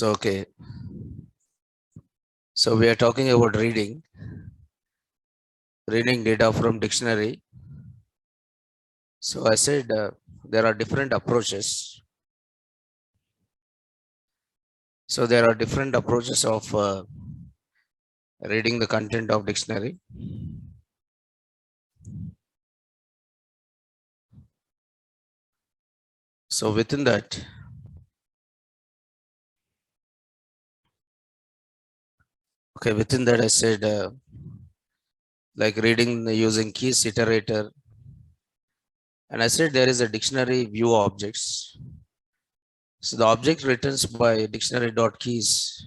Okay. So we are talking about reading data from dictionary. So I said there are different approaches. So there are different approaches of reading the content of dictionary. So within that, I said like reading using keys iterator. And I said there is a dictionary view objects. So the object returns by dictionary.keys,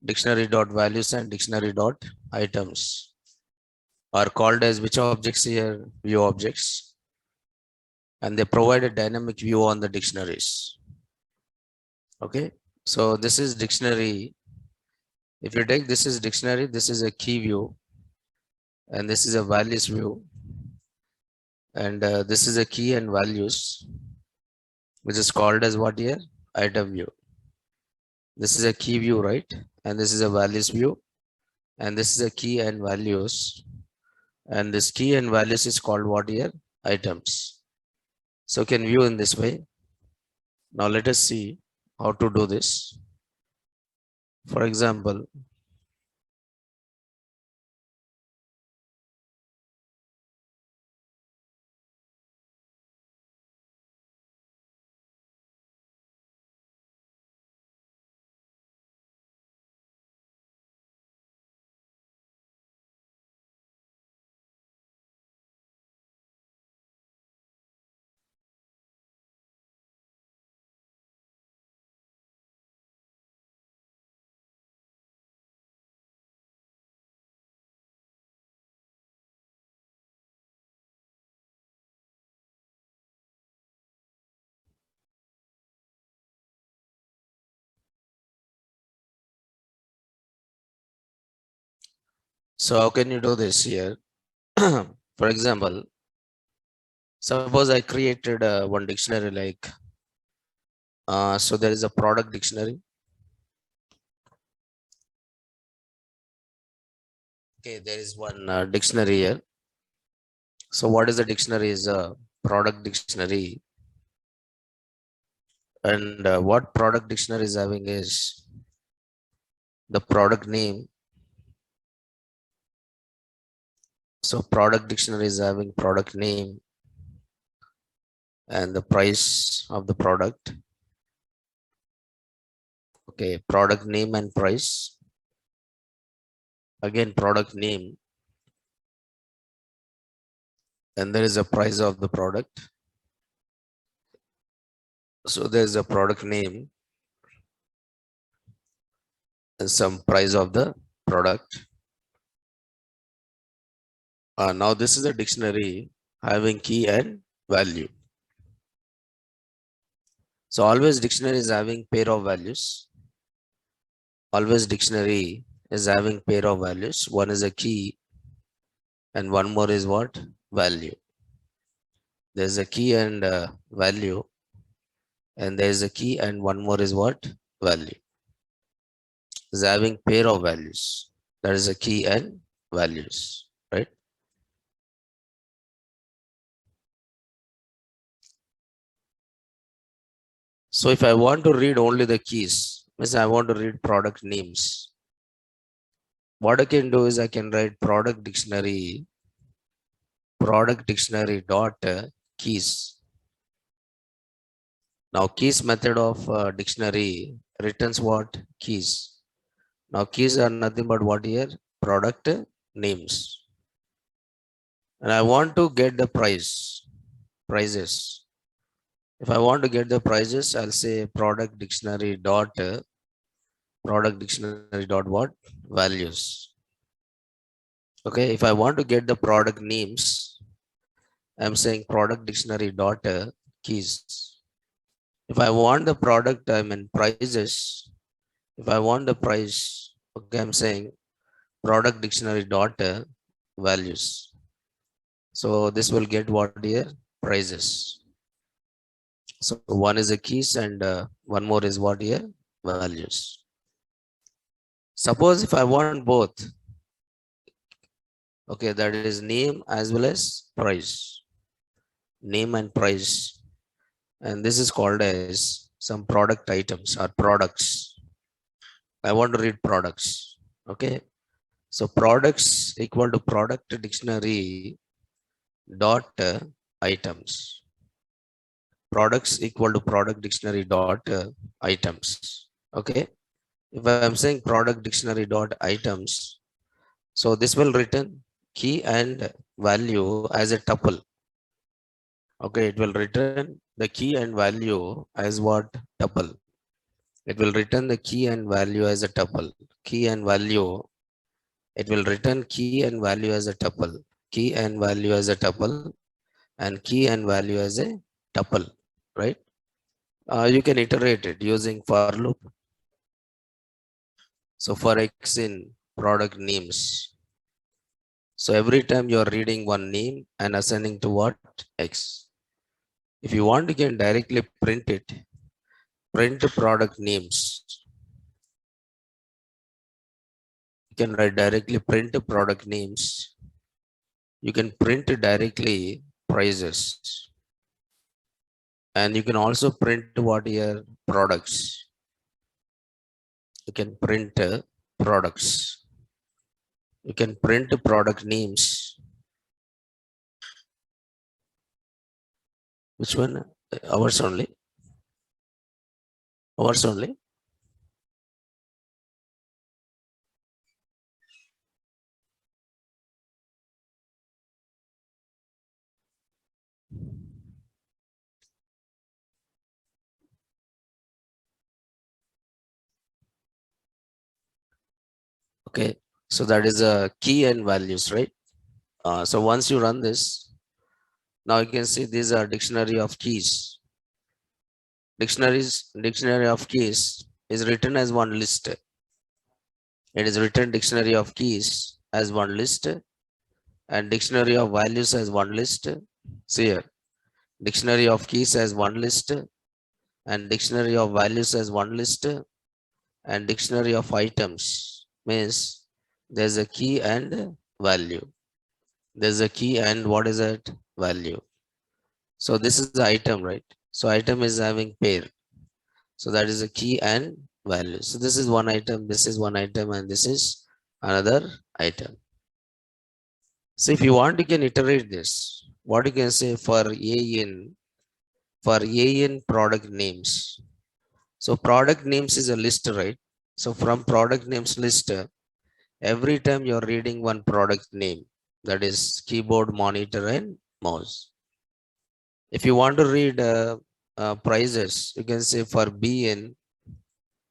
dictionary.values, and dictionary.items are called as which objects here? View objects. And they provide a dynamic view on the dictionaries. Okay. So this is dictionary. If you take this is dictionary, this is a key view, and this is a values view. And this is a key and values, which is called as what here? Item view. This is a key view, right? And this is a values view. And this is a key and values. And this key and values is called what here? Items. So can view in this way. Now let us see how to do this. For example, so how can you do this here? For example, suppose I created one dictionary like, so there is a product dictionary. Okay, there is one dictionary here. So what is the dictionary is a product dictionary. And what product dictionary is having is the product name. So product dictionary is having product name and the price of the product. Okay, product name and price. Again, product name. And there is a price of the product. So there's a product name and some price of the product. Now this is a dictionary having key and value. So always dictionary is having pair of values. Always dictionary is having pair of values. One is a key and one more is what? Value. There's a key and value, and there's a key and one more is what? Value. Is having pair of values. That is a key and values, right? So if I want to read only the keys, means I want to read product names. What I can do is I can write product dictionary dot keys. Now keys method of dictionary returns what? Keys. Now keys are nothing but what here? Product names. And I want to get the prices. If I want to get the prices, I'll say product dictionary dot what? Values. Okay, if I want to get the product names, I'm saying product dictionary dot keys. If I want the product, I mean prices. If I want the price, okay, I'm saying product dictionary dot values. So this will get what here? Prices. So one is a keys and one more is what here? values. Suppose if I want both, okay, that is name as well as price, name and price. And this is called as some product items or products. I want to read products. Okay. So products equal to product dictionary dot items. Products equal to product dictionary dot items. Okay. If I am saying product dictionary dot items, so this will return key and value as a tuple. Okay, it will return the key and value as what? Tuple. It will return the key and value as a tuple. Key and value. It will return key and value as a tuple. Key and value as a tuple, and key and value as a tuple, right? You can iterate it using for loop. So for X in product names. So every time you are reading one name and assigning to what? X. If you want, you can directly print it. Print product names. You can write directly print product names. You can print directly prices. And you can also print what your products. You can print products. You can print product names. Which one? Ours only. Ours only. Okay. So that is a key and values, right? So once you run this, now you can see these are dictionary of keys. Dictionary of keys is written as one list. It is written dictionary of keys as one list and dictionary of values as one list. See here, dictionary of keys as one list and dictionary of values as one list and dictionary of items means there's a key and value. There's a key and what is that? Value. So this is the item, right? So item is having pair. So that is a key and value. So this is one item, this is one item, and this is another item. So if you want, you can iterate this. What you can say for A in product names. So product names is a list, right? So from product names list, every time you're reading one product name, that is keyboard, monitor, and mouse. If you want to read prices, you can say for B in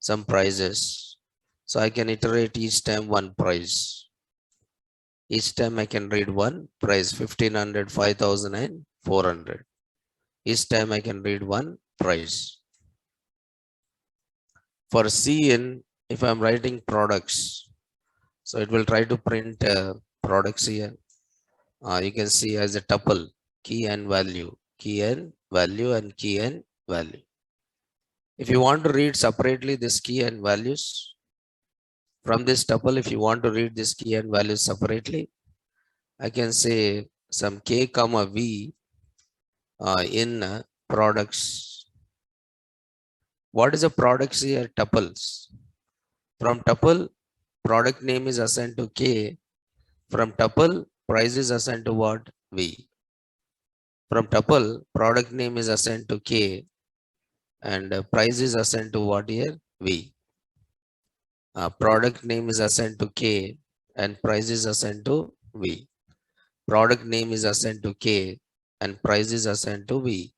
some prices. So I can iterate each time one price. Each time I can read one price, 1500, 5000, and 400. Each time I can read one price. For C in, if I'm writing products, so it will try to print products here. You can see as a tuple, key and value, key and value, and key and value. If you want to read separately this key and values, from this tuple, if you want to read this key and values separately, I can say some K comma V in products. What is a products here? Tuples. From tuple, product name is assigned to K. From tuple, price is assigned to what? V. From tuple, product name is assigned to K and price is assigned to what here? V. Product name is assigned to K and price is assigned to V. Product name is assigned to K and price is assigned to V.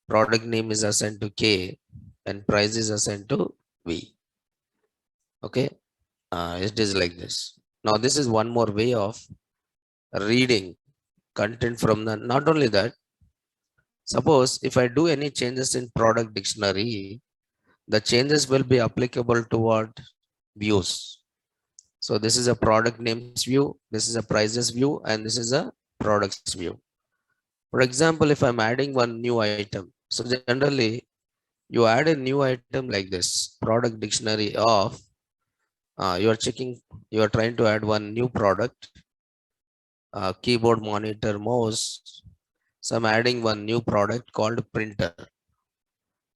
Product name is assigned to K and price is assigned to V. Okay, it is like this. Now this is one more way of reading content from the, not only that, suppose if I do any changes in product dictionary, the changes will be applicable to what? Views. So this is a product names view, this is a prices view, and this is a products view. For example, if I'm adding one new item, so generally You add a new item like this, product dictionary of, you are checking, you are trying to add one new product, keyboard, monitor, mouse. So I'm adding one new product called printer.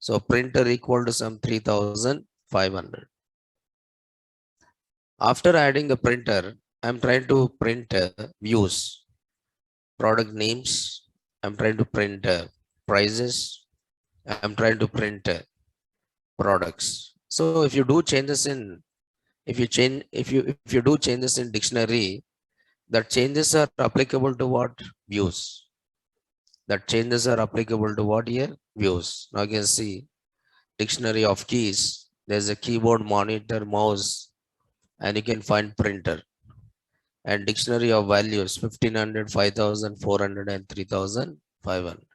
So printer equal to some 3,500. After adding the printer, I'm trying to print views, product names. I'm trying to print prices. I'm trying to print products. So if you do changes in, if you do changes in dictionary, that changes are applicable to what? Views. That changes are applicable to what here? Views. Now you can see dictionary of keys. There's a keyboard, monitor, mouse, and you can find printer. And dictionary of values 1500, 5400, and 3500.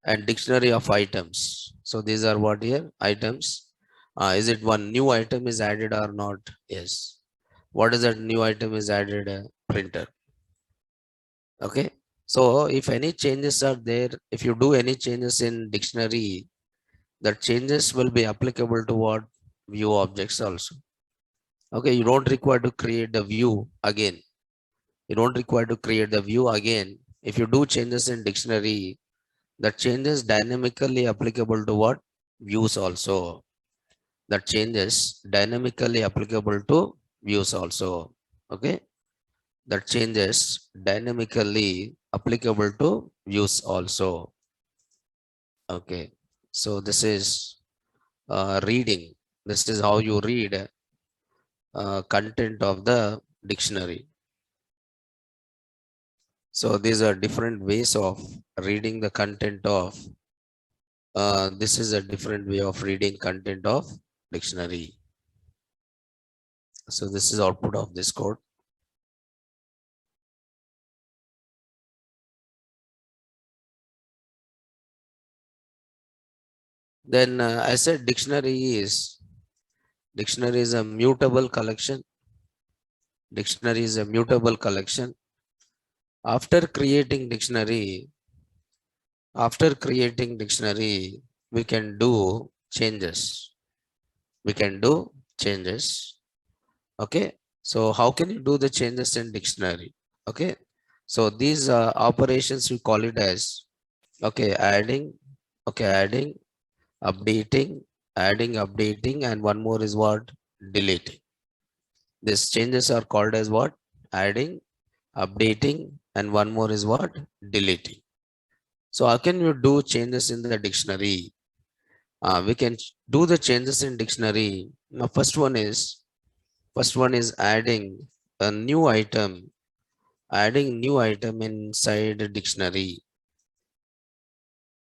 And dictionary of items. So these are what here? Items. Is it one new item is added or not? Yes. What is that new item is added? Printer. Okay. So if any changes are there, if you do any changes in dictionary, the changes will be applicable to what? View objects also. Okay, you don't require to create the view again. You don't require to create the view again. If you do changes in dictionary, the changes dynamically applicable to what? Views also. That changes dynamically applicable to views also. Okay, that changes dynamically applicable to views also. Okay, so this is reading. This is how you read content of the dictionary. So these are different ways of reading the content of, this is a different way of reading content of dictionary. So this is output of this code. Then I said dictionary is a mutable collection. Dictionary is a mutable collection. After creating dictionary, we can do changes. We can do changes. Okay. So how can you do the changes in dictionary? Okay. So these operations we call it as, okay, adding, updating, updating, and one more is what? Deleting. These changes are called as what? Adding, updating, and one more is what? Deleting. So how can you do changes in the dictionary? We can do the changes in dictionary. Now first one is adding a new item, inside a dictionary.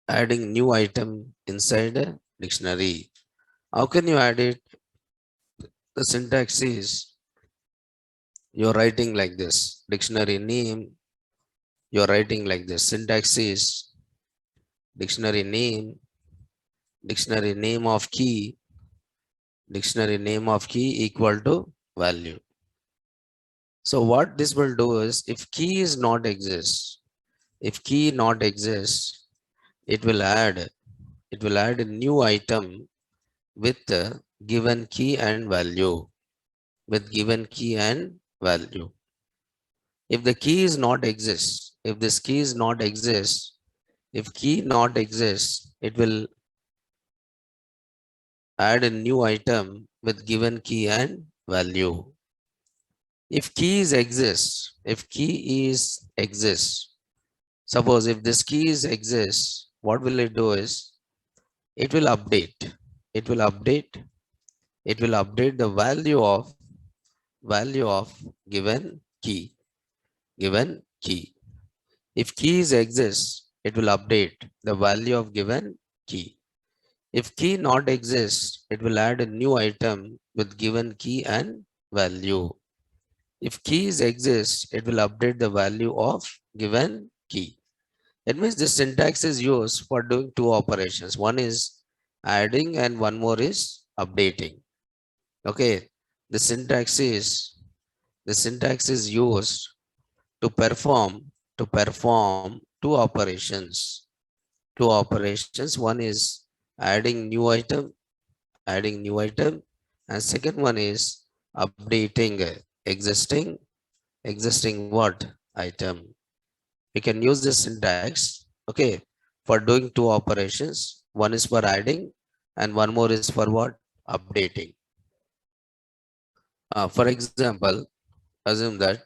Adding new item inside a dictionary. How can you add it? The syntax is, you're writing like this. Dictionary name, you're writing like this. Syntax is dictionary name of key, equal to value. So what this will do is, if key is not exists, it will add a new item with the given key and value. If the key is not exists, it will add a new item with given key and value. If key is exists, suppose if this key is exists, what will it do is, it will update, the value of given key. If keys exist, it will update the value of given key. If key not exists, it will add a new item with given key and value. If keys exist, it will update the value of given key. It means this syntax is used for doing two operations. One is adding and one more is updating. Okay, the syntax is used to perform two operations. One is adding new item, and second one is updating existing what item. We can use this syntax, okay, for doing two operations. One is for adding, and one more is for what? Updating. For example, assume that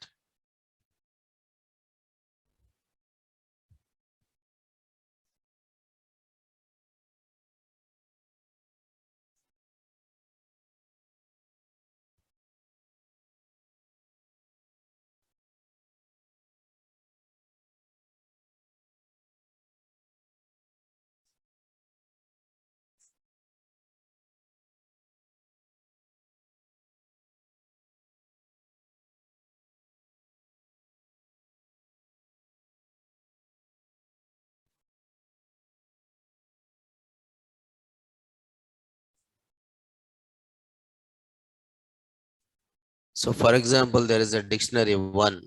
so for example there is a dictionary one,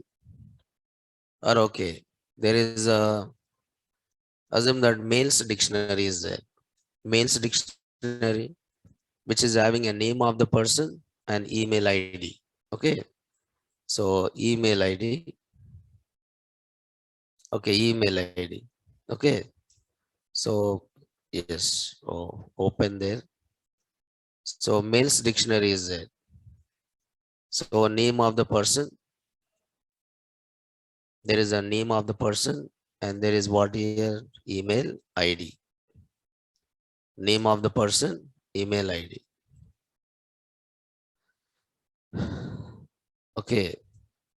or okay, there is a assume that males dictionary is there. Males dictionary which is having a name of the person and email ID. Okay, so email ID, okay, email ID. Okay, so yes, oh, open there. So males dictionary is there. So name of the person, there is a name of the person, and there is what here? Email ID. Name of the person, email ID. Okay,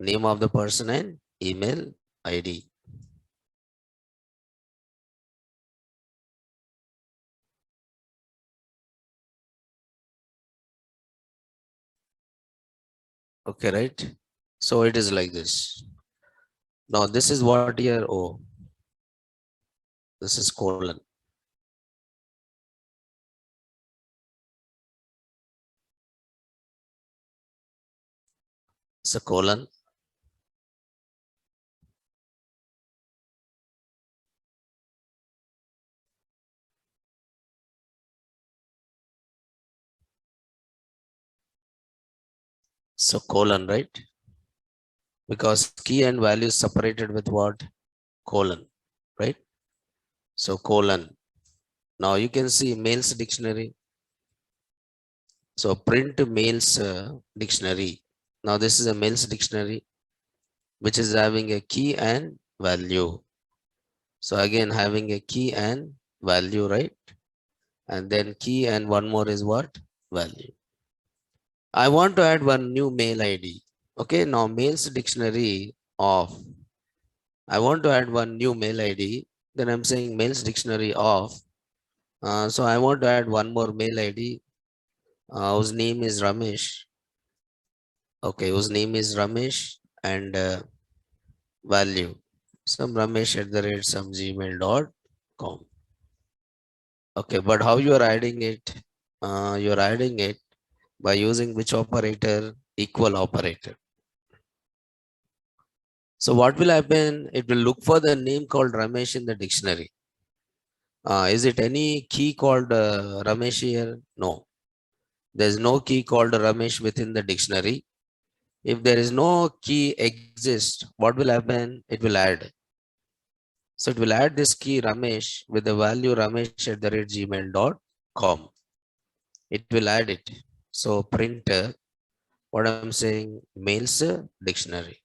name of the person and email ID. Okay, right? So it is like this. Now this is what here? Oh, this is colon. It's a colon. So colon, right? Because key and value is separated with what? Colon, right? So colon. Now you can see males dictionary. So print males dictionary. Now this is a males dictionary which is having a key and value. So again having a key and value, right? And then key and one more is what? Value. I want to add one new mail ID. Okay, now males dictionary of. I want to add one new mail ID. Then I'm saying males dictionary of. So I want to add one more mail ID whose name is Ramesh. Okay, whose name is Ramesh and value. Some Ramesh at the rate some gmail.com. Okay, but how you are adding it? You are adding it by using which operator? Equal operator. So what will happen? It will look for the name called Ramesh in the dictionary. Is it any key called Ramesh here? No. There's no key called Ramesh within the dictionary. If there is no key exist, what will happen? It will add. So it will add this key Ramesh with the value Ramesh at the rate gmail.com. It will add it. So print what I'm saying, mails dictionary.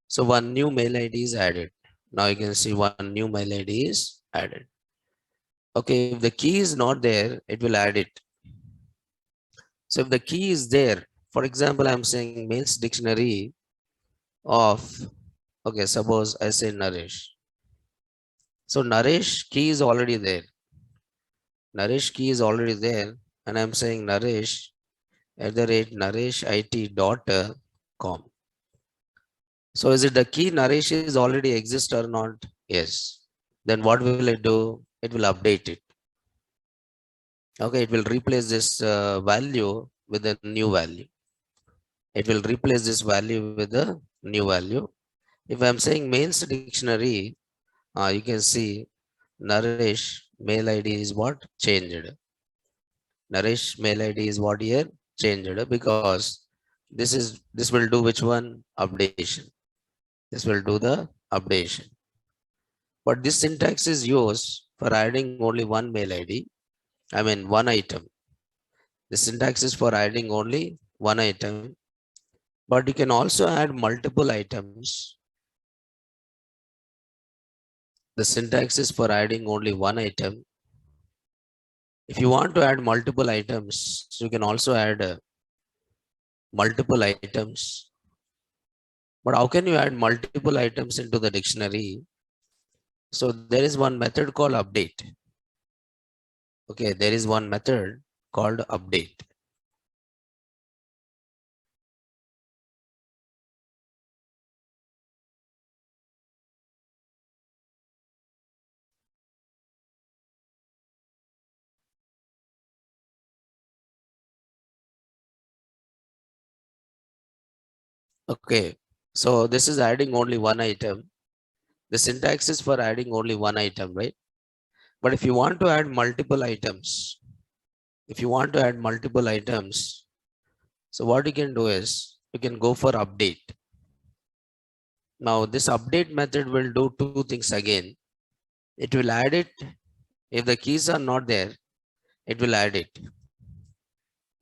So one new mail ID is added. Now you can see one new mail ID is added. Okay, if the key is not there, it will add it. So if the key is there, for example, I'm saying mails dictionary of, okay, suppose I say Naresh. So Naresh key is already there. Naresh key is already there. And I'm saying Naresh at the rate nareshit.com. So is it the key Naresh is already exist or not? Yes. Then what will it do? It will update it. Okay, it will replace this value with a new value. It will replace this value with a new value. If I'm saying mains dictionary, you can see Naresh mail ID is what? Changed. Naresh mail ID is what here? Changed, because this will do which one? Updation. This will do the updation. But this syntax is used for adding only one mail ID. I mean one item. The syntax is for adding only one item, but you can also add multiple items. The syntax is for adding only one item. If you want to add multiple items, you can also add multiple items. But how can you add multiple items into the dictionary? So there is one method called update. Okay, there is one method called update. Okay, so this is adding only one item. The syntax is for adding only one item, right? But if you want to add multiple items, if you want to add multiple items, so what you can do is you can go for update. Now this update method will do two things again. It will add it. If the keys are not there, it will add it.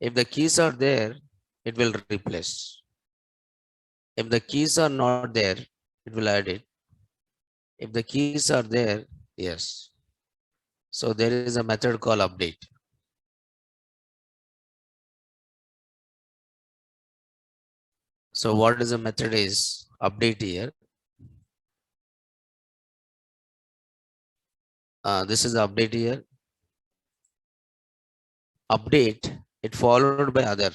If the keys are there, it will replace. If the keys are not there, it will add it. If the keys are there, yes. So there is a method called update. So what is the method is update here. This is the update here. Update, it followed by other.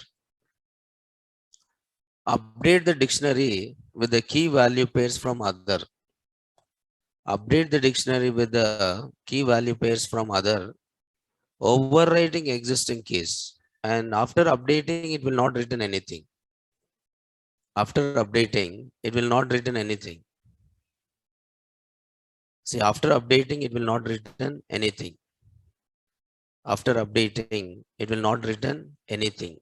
Update the dictionary with the key value pairs from other. Update the dictionary with the key value pairs from other, overwriting existing keys. And after updating, it will not return anything. After updating, it will not return anything. See, after updating, it will not return anything. After updating, it will not return anything.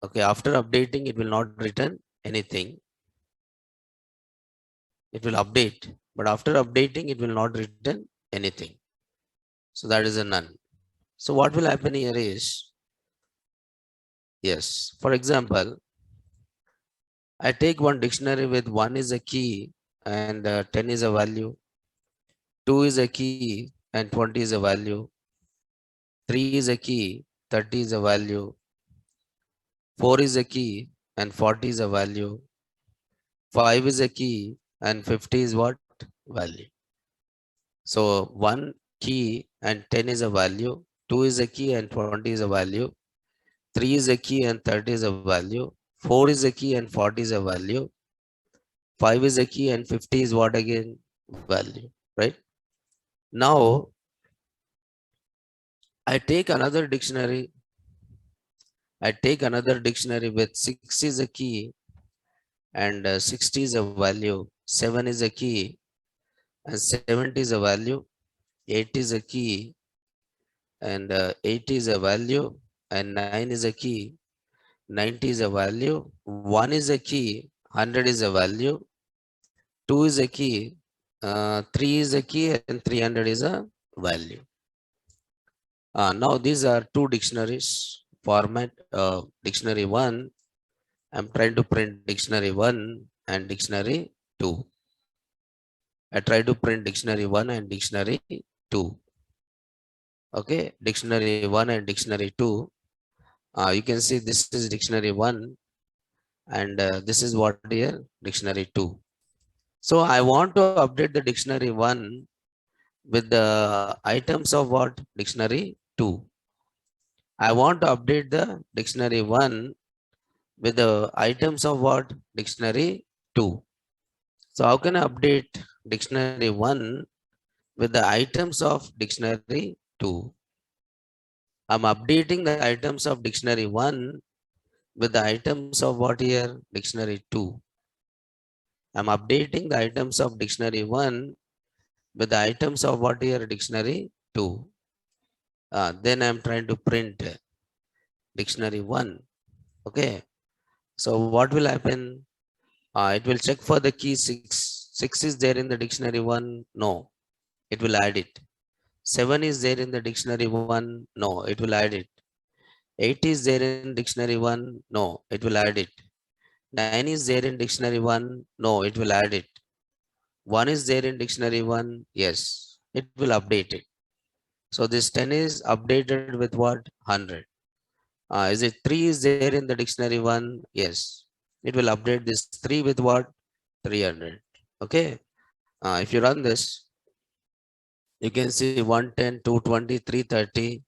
Okay, after updating, it will not return anything. It will update, but after updating, it will not return anything. So that is a none. So what will happen here is, yes, for example, I take one dictionary with 1 is a key and 10 is a value, 2 is a key and 20 is a value, 3 is a key, 30 is a value, 4 is a key and 40 is a value, 5 is a key and 50 is what? Value. So 1 key and 10 is a value, 2 is a key and 20 is a value, 3 is a key and 30 is a value, 4 is a key and 40 is a value, 5 is a key and 50 is what again? Value, right? Now, I take another dictionary. I take another dictionary with 6 is a key and 60 is a value, 7 is a key and 70 is a value, 8 is a key and 80 is a value, and 9 is a key, 90 is a value, 1 is a key, 100 is a value, 2 is a key, 3 is a key, and 300 is a value. Now these are two dictionaries format. Dictionary 1, I'm trying to print dictionary 1 and dictionary 2. I try to print dictionary 1 and dictionary 2. Okay, dictionary 1 and dictionary 2. You can see this is dictionary 1 and this is what here? Dictionary 2. So I want to update the dictionary 1 with the items of what? Dictionary 2. I want to update the dictionary 1 with the items of what? Dictionary 2. So how can I update dictionary 1 with the items of dictionary 2? I'm updating the items of dictionary 1 with the items of what here? Dictionary 2. I'm updating the items of dictionary 1 with the items of what here dictionary 2. Then I'm trying to print dictionary 1. Okay. So what will happen? It will check for the key 6. 6 is there in the dictionary 1? No. It will add it. 7 is there in the dictionary 1? No. It will add it. 8 is there in dictionary 1? No. It will add it. 9 is there in dictionary 1? No. It will add it. 1 is there in dictionary 1? Yes. It will update it. So this 10 is updated with what? 100. Is it 3 is there in the dictionary 1? Yes. It will update this 3 with what? 300. Okay. If you run this, you can see 110, 220, 330.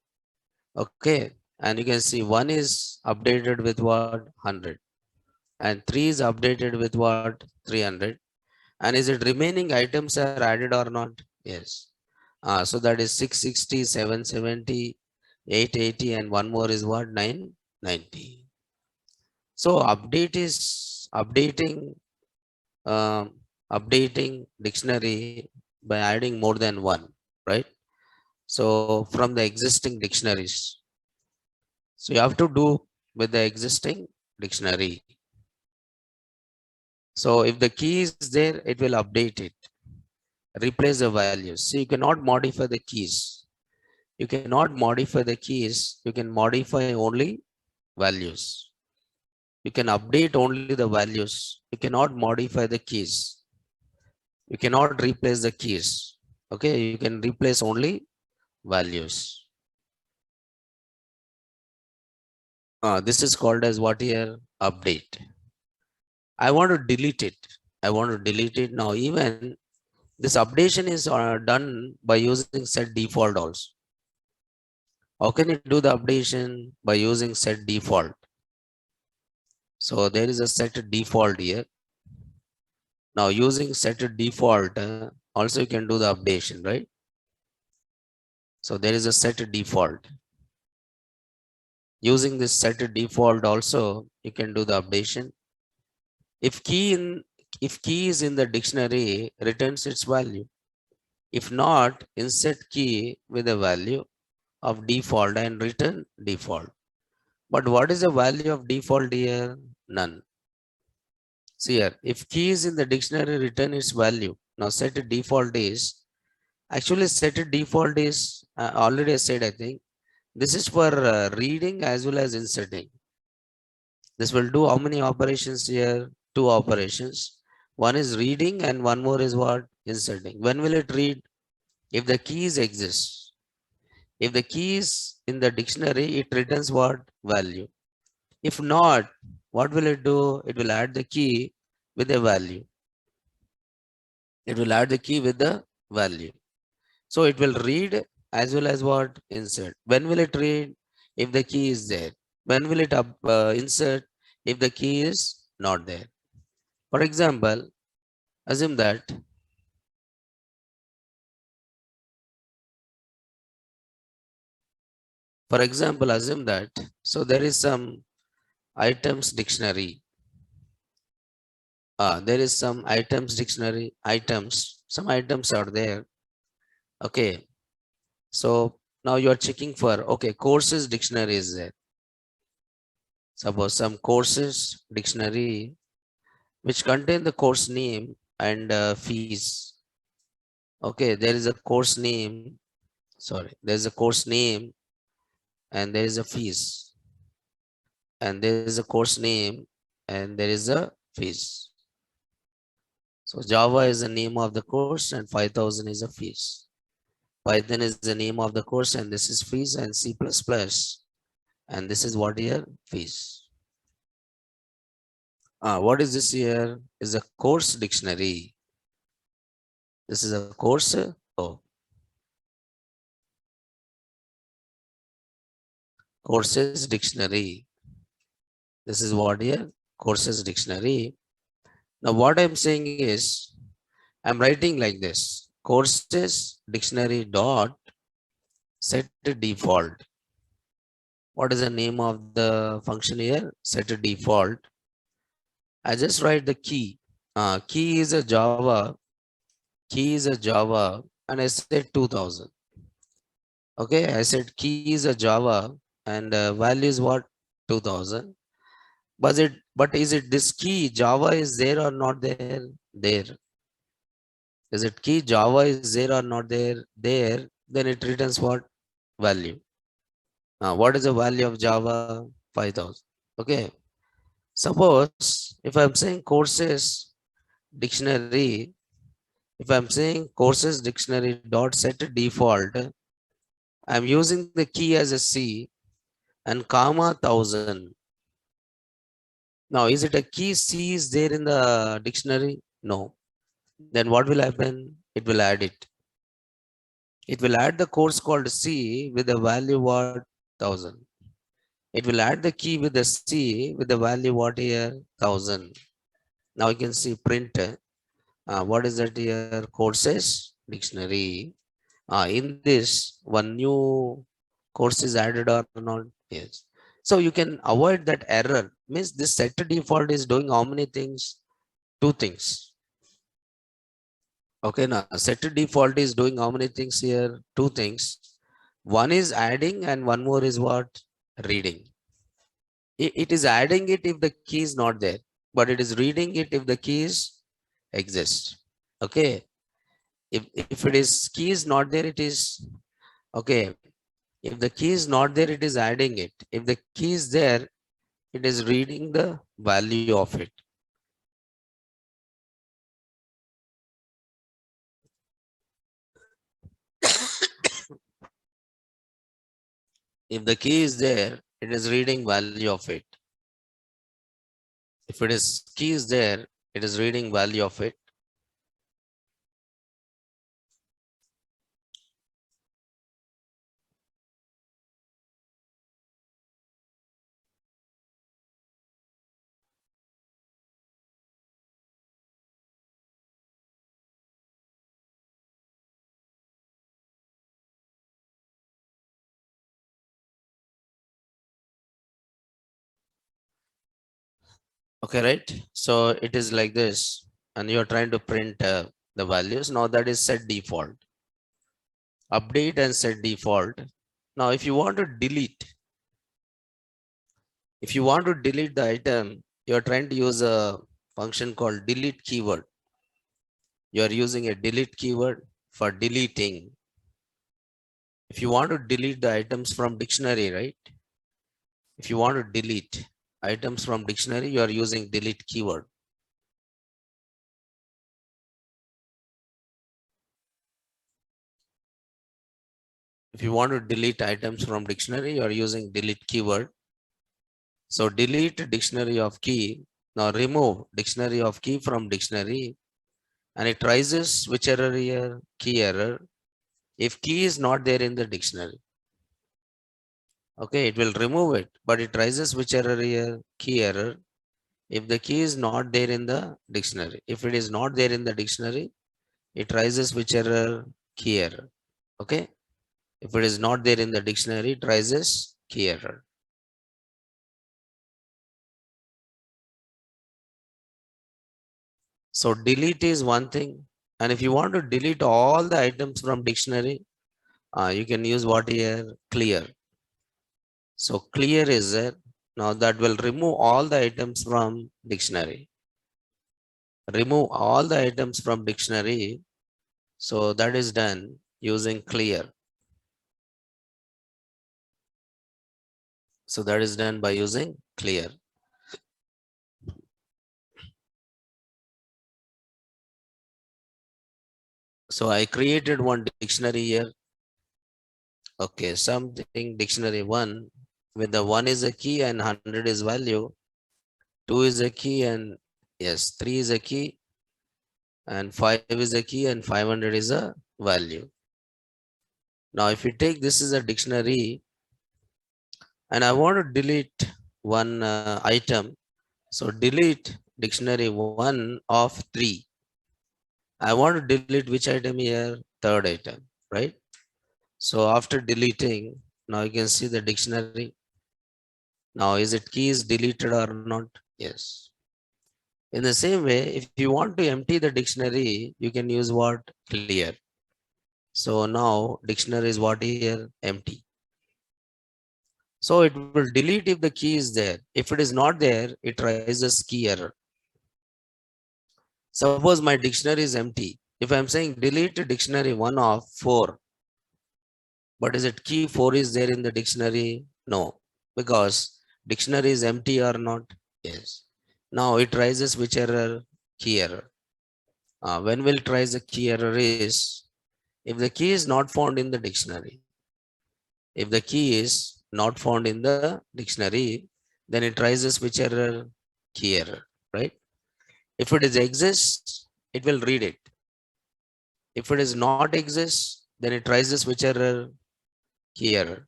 Okay. And you can see 1 is updated with what? 100. And 3 is updated with what? 300. And is it remaining items are added or not? Yes. So that is 660, 770, 880, and one more is what? 990. So update is um, updating dictionary by adding more than one, right? So from the existing dictionaries. So you have to do with the existing dictionary. So if the key is there, it will update it, replace the values. So you cannot modify the keys. You cannot modify the keys. You can modify only values. You can update only the values. You cannot modify the keys. You cannot replace the keys. Okay, you can replace only values. This is called as what here? Update. I want to delete it. I want to delete it now. Even this updation is done by using set default also. How can you do the updation? By using set default. So there is a set default here. Now using set default, also you can do the updation, right? So there is a set default. Using this set default also, you can do the updation. If key is in the dictionary, returns its value. If not, insert key with a value of default and return default. But what is the value of default here? None. See here, if key is in the dictionary, return its value. Now set default is, actually set default is, already I said, I think, this is for reading as well as inserting. This will do how many operations here? Two operations. One is reading and one more is what? Inserting. When will it read? If the keys exist. If the key is in the dictionary, it returns what? Value. If not, what will it do? It will add the key with a value. It will add the key with the value. So it will read as well as what? Insert. When will it read? If the key is there. When will it insert? If the key is not there. For example, assume that so there is some items dictionary. There is some items dictionary items. Some items are there. Okay. So now you are checking for, okay, courses dictionary is there. Suppose some courses dictionary which contain the course name and fees. Okay, there is a course name. Sorry, there is a course name and there is a fees. And there is a course name and there is a fees. So Java is the name of the course and 5000 is a fees. Python is the name of the course and this is fees, and C++ and this is what here? Fees. What is this here? Is a course dictionary. This is a course. Oh, courses dictionary. This is what here? Courses dictionary. Now what I'm saying is, I'm writing like this: courses dictionary dot set default. What is the name of the function here? Set default. I just write the key. Key is a Java. Key is a Java and I said 2000. Okay, I said key is a Java and value is what? 2000. But is it this key Java is there or not there? There. Is it key Java is there or not there? There. Then it returns what? Value. What is the value of Java? 5000. Okay. Suppose if I'm saying courses dictionary, if I'm saying courses dictionary dot set default, I'm using the key as a C and comma 1000. Now, is it a key C is there in the dictionary? No. Then what will happen? It will add it. It will add the course called C with the value what? 1000. It will add the key with the C with the value what here? 1000. Now you can see print. What is that here? Courses dictionary. In this, one new course is added or not? Yes. So you can avoid that error. Means this set default is doing how many things? Two things. Okay, now set default is doing how many things here? Two things. One is adding and one more is what? Reading. It is adding it if the key is not there, but it is reading it if the keys exist. Okay. If it is key is not there, it is okay. If the key is not there, it is adding it. If the key is there, it is reading the value of it. If the key is there, it is reading value of it. If it is key is there, it is reading value of it. Okay, right? So it is like this, and you are trying to print the values. Now that is set default. Update and set default. Now, if you want to delete, the item, you are trying to use a function called delete keyword. You are using a delete keyword for deleting. If you want to delete the items from dictionary, right? If you want to delete items from dictionary, you are using delete keyword. If you want to delete items from dictionary, you are using delete keyword. So delete dictionary of key. Now remove dictionary of key from dictionary, and it rises which error here? Key error. If key is not there in the dictionary, okay, it will remove it, but it rises which error here? Key error. If the key is not there in the dictionary, if it is not there in the dictionary, it rises which error? Key error. Okay. If it is not there in the dictionary, it rises key error. So delete is one thing. And if you want to delete all the items from dictionary, you can use what here? Clear. So clear is there. Now that will remove all the items from dictionary. Remove all the items from dictionary. So that is done using clear. So that is done by using clear. So I created one dictionary here. Okay, something dictionary one with the one is a key and 100 is value. 2 is a key and yes, 3 is a key and 5 is a key and 500 is a value. Now, if you take this is a dictionary and I want to delete one item. So delete dictionary 1 of 3. I want to delete which item here? Third item, right? So after deleting, now you can see the dictionary. Now, is it key is deleted or not? Yes. In the same way, if you want to empty the dictionary, you can use what? Clear. So now dictionary is what here? Empty. So it will delete if the key is there. If it is not there, it raises key error. Suppose my dictionary is empty. If I'm saying delete dictionary 1 of 4, but is it key 4 is there in the dictionary? No, because dictionary is empty or not? Yes. Now it raises which error? Key error. When will it raise the key error is if the key is not found in the dictionary. If the key is not found in the dictionary, then it raises which error? Key error, right? If it is exists, it will read it. If it is not exists, then it raises which error? Key error.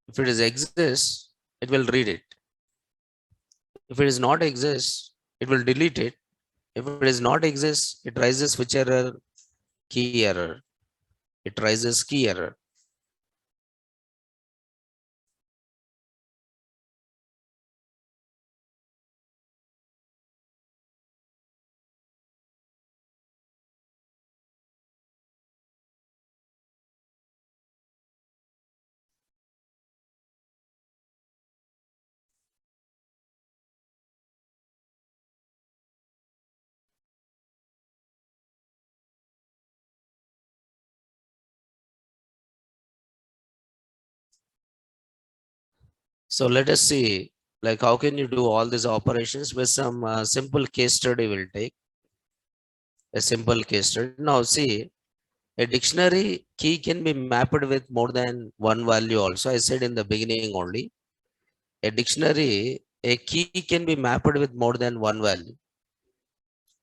If it is exists, it will read it. If it is not exists, it will delete it. If it is not exists, it raises which error? Key error. It raises key error. So let us see, like how can you do all these operations with some simple case study will take. A simple case study. Now see, a dictionary key can be mapped with more than one value also. I said in the beginning only, a dictionary, a key can be mapped with more than one value.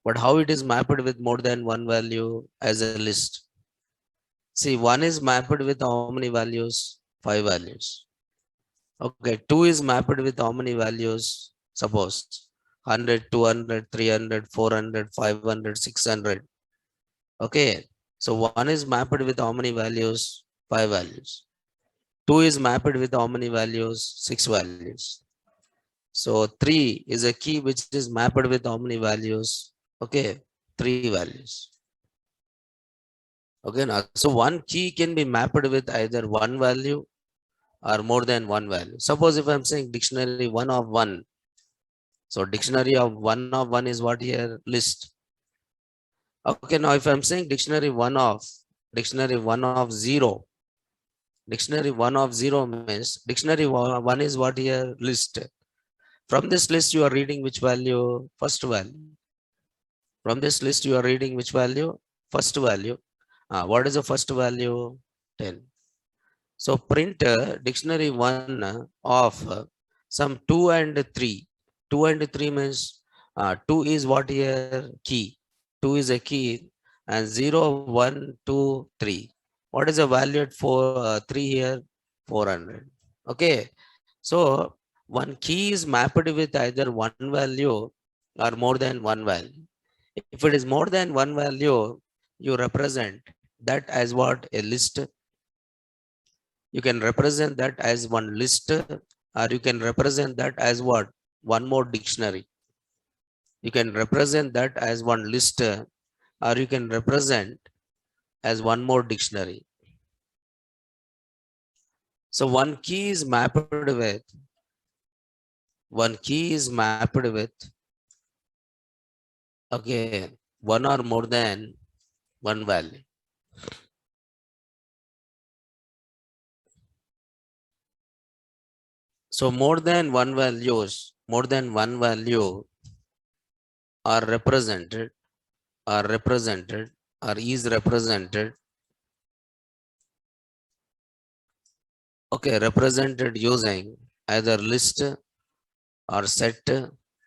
But how it is mapped with more than one value as a list? See, one is mapped with how many values? Five values. Okay, two is mapped with how many values? Suppose 100, 200, 300, 400, 500, 600. Okay, so one is mapped with how many values? Five values. Two is mapped with how many values? Six values. So three is a key which is mapped with how many values? Okay, three values. Okay, now so one key can be mapped with either one value or more than one value. Suppose if I'm saying dictionary one of one, so dictionary of one is what here? List. Okay, now if I'm saying dictionary one of zero, dictionary one of zero means dictionary one is what here? List. From this list you are reading which value? First value. From this list you are reading which value? First value. What is the first value? 10. So print dictionary one of some 2 and 3. 2 and 3 means 2 is what here? Key. 2 is a key and 0, 1, 2, 3. What is the value at 3 here? 400. Okay. So one key is mapped with either one value or more than one value. If it is more than one value, you represent that as what? A list. You can represent that as one list, or you can represent that as what? One more dictionary. You can represent that as one list, or you can represent as one more dictionary. So one key is mapped with, okay, one or more than one value. So more than one value are represented, are represented, or is represented, okay, represented using either list or set,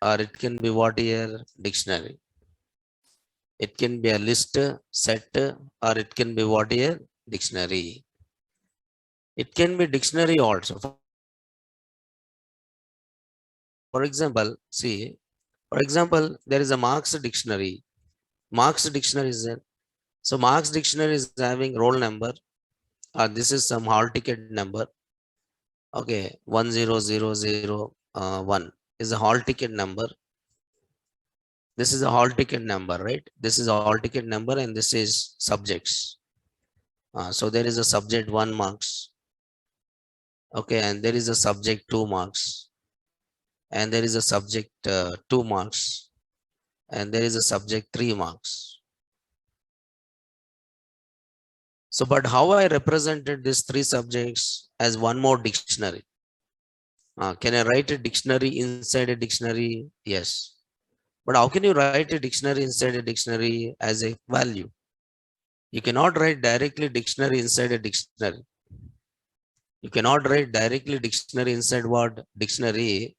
or it can be what here? Dictionary. It can be a list, set, or it can be what here? Dictionary. It can be dictionary also. For example, see, for example, there is a Marx dictionary. Marx dictionary is there. So Marx dictionary is having roll number, or this is some hall ticket number. Okay, 10001 is a hall ticket number. This is a hall ticket number, right? This is a hall ticket number and this is subjects. So there is a subject 1 marks. Okay, and there is a subject 2 marks. And there is a subject 2 marks. And there is a subject 3 marks. So, but how I represented these 3 subjects as one more dictionary? Can I write a dictionary inside a dictionary? Yes. But how can you write a dictionary inside a dictionary as a value? You cannot write directly dictionary inside a dictionary. You cannot write directly dictionary inside what? Dictionary,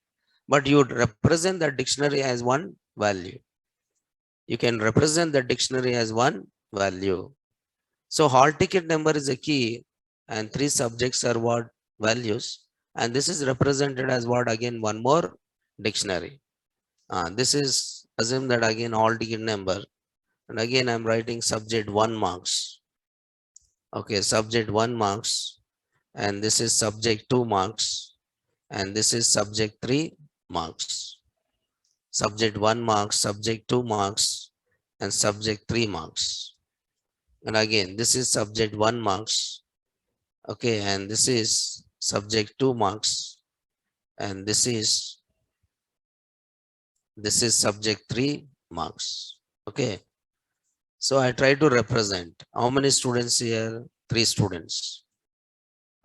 but you would represent the dictionary as one value. You can represent the dictionary as one value. So hall ticket number is a key and 3 subjects are what? Values. And this is represented as what? Again, one more dictionary. This is assume that again hall ticket number. And again, I'm writing subject 1 marks. Okay, subject 1 marks. And this is subject 2 marks. And this is subject 3 marks. Subject 1 marks, subject 2 marks, and subject 3 marks. And again, this is subject 1 marks. Okay, and this is subject 2 marks. And this is subject 3 marks. Okay. So I try to represent how many students here? 3 students.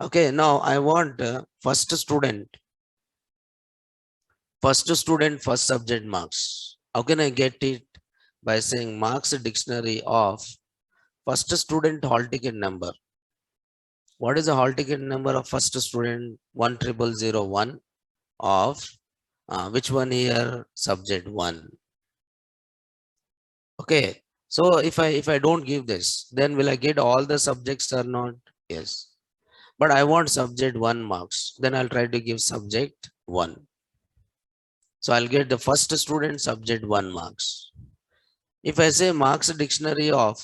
Okay, now I want first student, first subject marks. How can I get it? By saying marks dictionary of first student hall ticket number. What is the hall ticket number of first student? 10001 of which one here? Subject 1. Okay. So if I don't give this, then will I get all the subjects or not? Yes. But I want subject 1 marks. Then I'll try to give subject 1. So I'll get the first student subject 1 marks. If I say marks dictionary of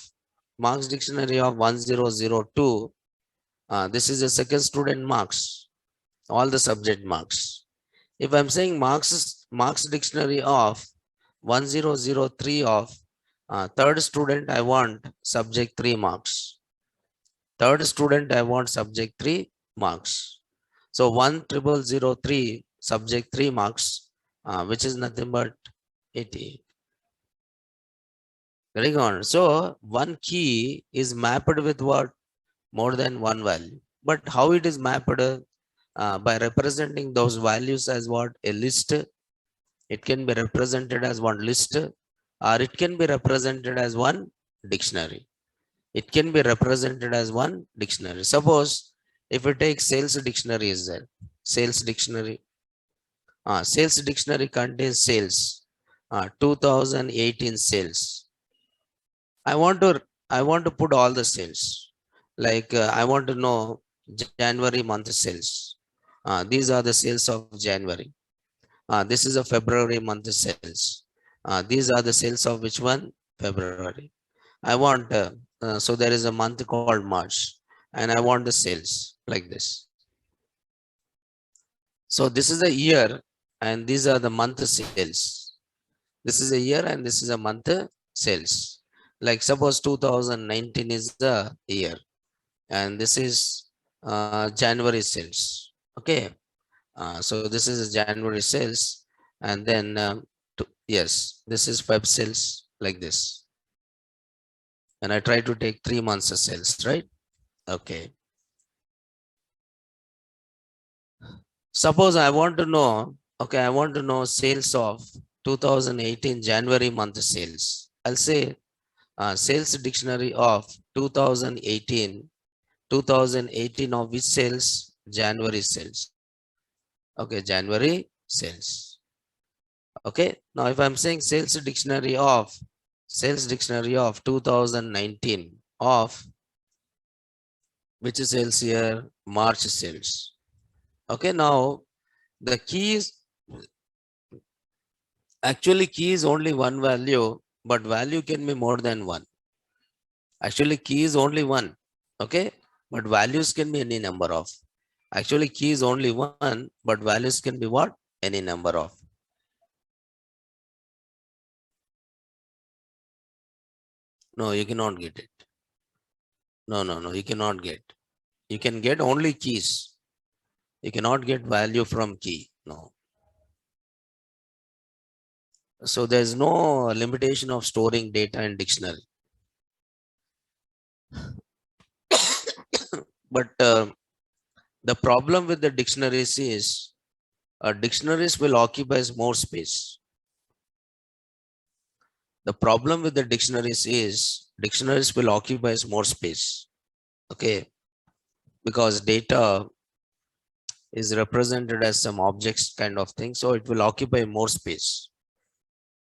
1002, this is a second student marks, all the subject marks. If I'm saying marks dictionary of 1003 of third student, I want subject 3 marks. Third student, I want subject 3 marks. So 1003 subject 3 marks, which is nothing but 80. Very good. So one key is mapped with what? More than one value. But how it is mapped? By representing those values as what? A list. It can be represented as one list, or it can be represented as one dictionary. It can be represented as one dictionary. Suppose if we take sales dictionary is there. Sales dictionary. Sales dictionary contains sales. 2018 sales. I want to put all the sales. Like I want to know January month sales. These are the sales of January. This is a February month sales. These are the sales of which one? February. I want so there is a month called March, and I want the sales like this. So this is a year, and these are the month sales. This is a year, and this is a month sales. Like suppose 2019 is the year, and this is January sales. Okay, so this is January sales, and then yes, this is Feb sales like this. And I try to take 3 months of sales, right? Okay. Suppose I want to know, okay, I want to know sales of 2018 January month sales. I'll say sales dictionary of 2018 of which sales? January sales. Okay, January sales. Okay, now if I'm saying sales dictionary of 2019 of which sales here? March sales. Okay, now the key is actually key is only one value, but value can be more than one. Actually key is only one. Okay, but values can be any number of. Actually key is only one, but values can be what? Any number of. No, you cannot get it. No, no, no, you cannot get. You can get only keys. You cannot get value from key. No. So there's no limitation of storing data in dictionary. But the problem with the dictionaries is dictionaries will occupy more space. The problem with the dictionaries is dictionaries will occupy more space. Okay, because data is represented as some objects kind of thing, so it will occupy more space.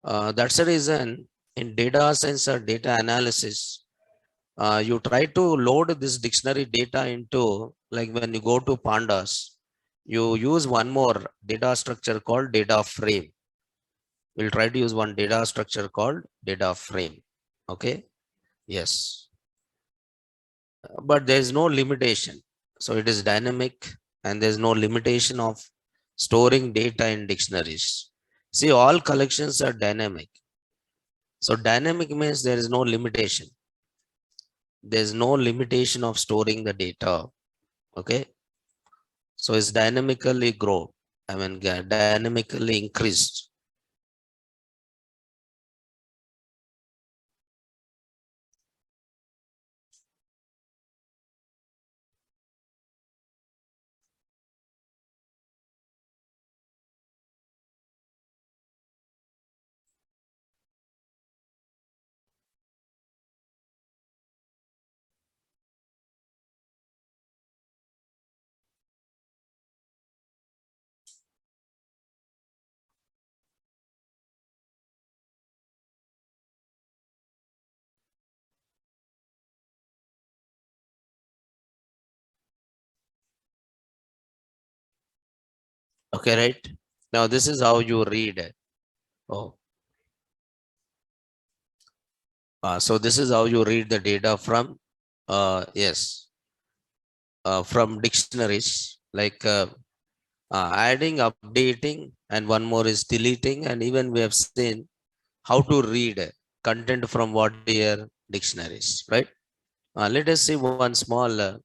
That's the reason in data science or data analysis, you try to load this dictionary data into, like when you go to pandas, you use one more data structure called data frame. We'll try to use one data structure called data frame. Okay, yes, but there is no limitation. So it is dynamic and there's no limitation of storing data in dictionaries. See, all collections are dynamic. So dynamic means there is no limitation. There's no limitation of storing the data. Okay. So it's dynamically grow. I mean, dynamically increased. Okay, right? Now this is how you read it. Oh, so this is how you read the data from, yes, from dictionaries, like adding, updating, and one more is deleting. And even we have seen how to read content from what your dictionaries, right? Let us see one small,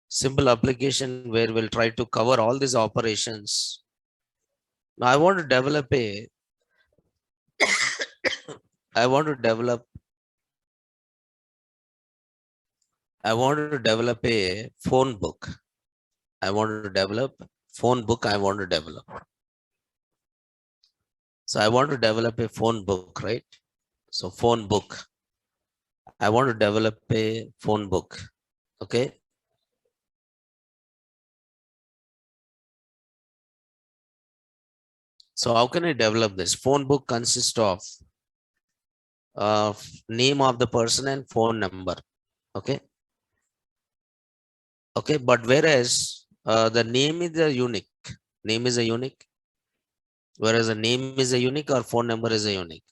simple application where we'll try to cover all these operations. Now I want to develop a, I want to develop, I want to develop a phone book. I want to develop phone book. I want to develop. So I want to develop a phone book, right? So phone book. I want to develop a phone book. Okay. So how can I develop this? Phone book consists of name of the person and phone number. Okay. Okay. But whereas the name is a unique. Name is a unique. Whereas a name is a unique or phone number is a unique.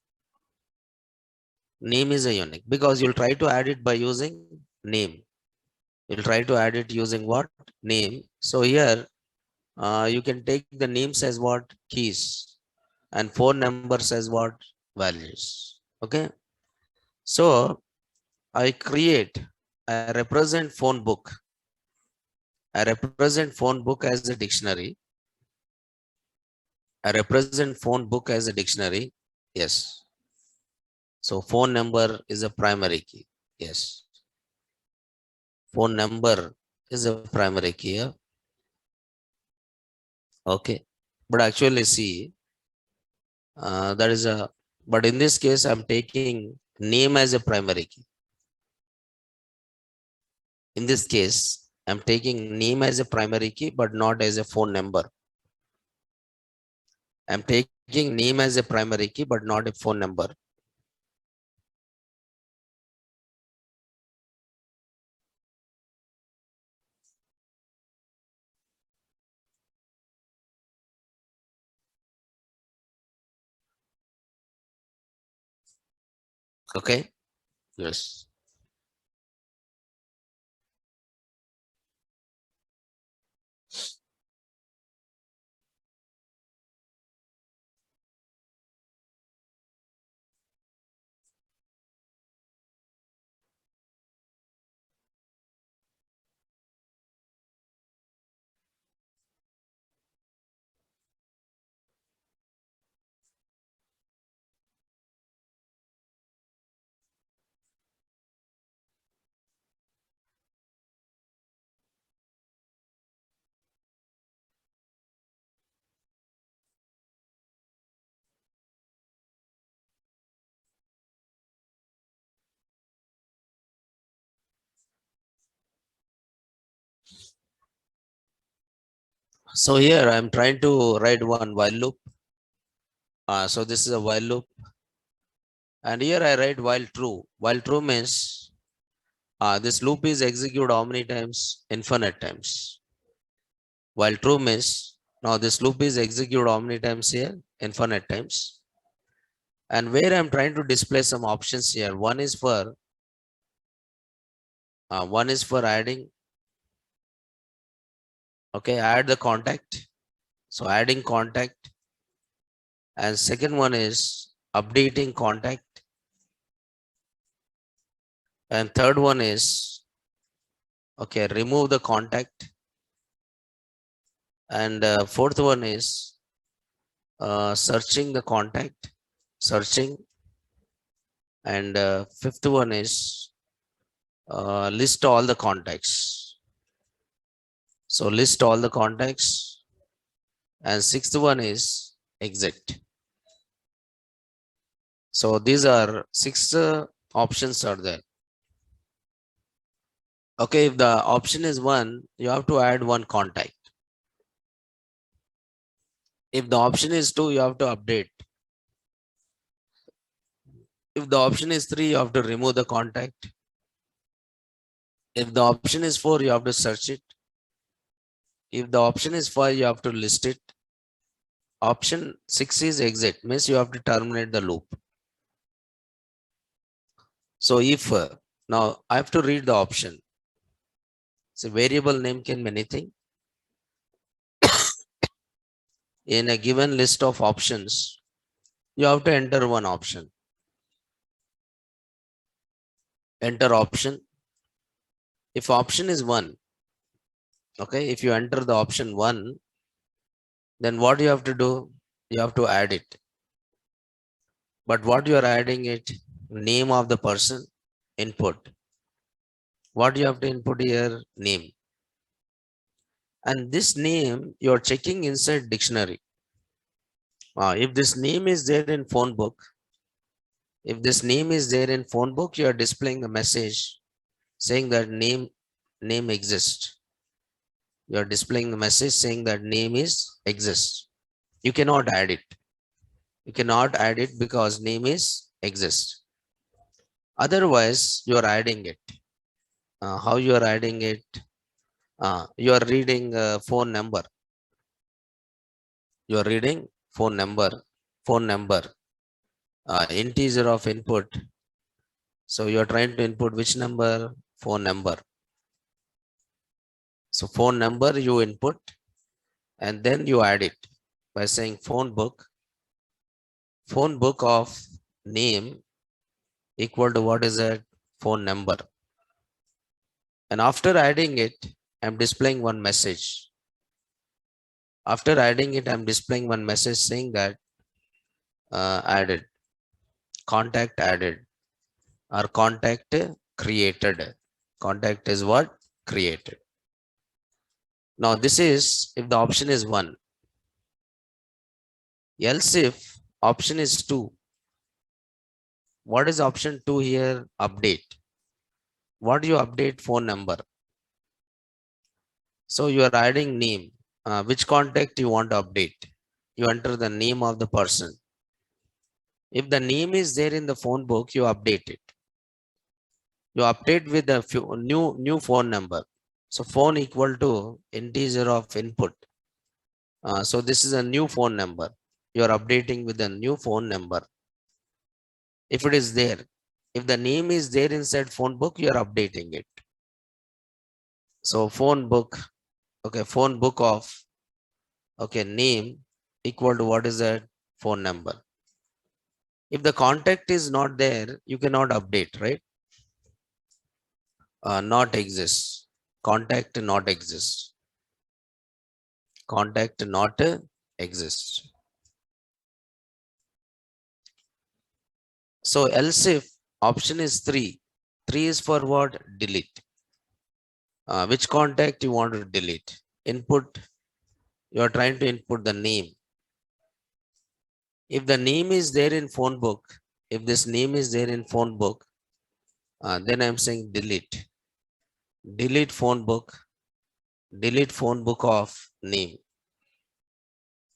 Name is a unique because you'll try to add it by using name. You'll try to add it using what? Name. So here you can take the names as what? Keys, and phone numbers as what? Values. Okay. So I represent phone book. I represent phone book as a dictionary. I represent phone book as a dictionary. Yes. So phone number is a primary key. Yes. Phone number is a primary key. Yeah? Okay. But actually see, that is a, but in this case, I'm taking name as a primary key. In this case, I'm taking name as a primary key, but not as a phone number. I'm taking name as a primary key, but not a phone number. Okay. Yes. So here I'm trying to write one while loop. So this is a while loop. And here I write while true. While true means this loop is executed how many times? Infinite times. While true means now this loop is executed how many times here? Infinite times. And where I'm trying to display some options here. One is for adding. Okay, add the contact. So adding contact. And second one is updating contact. And third one is okay, remove the contact. And fourth one is searching the contact, searching. And fifth one is list all the contacts. So list all the contacts. And sixth one is exit. So these are six options are there. Okay, if the option is one, you have to add one contact. If the option is two, you have to update. If the option is three, you have to remove the contact. If the option is four, you have to search it. If the option is five, you have to list it. Option six is exit, means you have to terminate the loop. So if now I have to read the option. So variable name can be anything. In a given list of options, you have to enter one option. Enter option. If option is one, okay, if you enter the option one, then what you have to do? You have to add it. But what you are adding it? Name of the person, input. What you have to input here? Name. And this name you are checking inside dictionary. If this name is there in phone book, if this name is there in phone book, you are displaying a message saying that name exists. You are displaying the message saying that name is exists. You cannot add it. You cannot add it because name is exists. Otherwise, you are adding it. How you are adding it? You are reading phone number. You are reading phone number. Phone number. Integer of input. So you are trying to input which number? Phone number. So phone number you input and then you add it by saying phone book of name equal to what is that? Phone number. And after adding it, I'm displaying one message. After adding it, I'm displaying one message saying that added, contact added, or contact created. Contact is what? Created. Now this is if the option is one. Else if option is two. What is option two here? Update. What do you update? Phone number. So you are adding name. Which contact you want to update? You enter the name of the person. If the name is there in the phone book, you update it. You update with the new phone number. So phone equal to integer of input. So this is a new phone number. You are updating with a new phone number. If it is there, if the name is there inside phone book, you are updating it. So phone book, okay, phone book of, okay, name equal to what is that? Phone number. If the contact is not there, you cannot update, right? Not exists. Contact not exists. Contact not exists. So else if option is three. Three is for what? Delete. Which contact you want to delete? Input. You are trying to input the name. If the name is there in phone book, if this name is there in phone book, then I'm saying delete. Delete phone book. Delete phone book of name.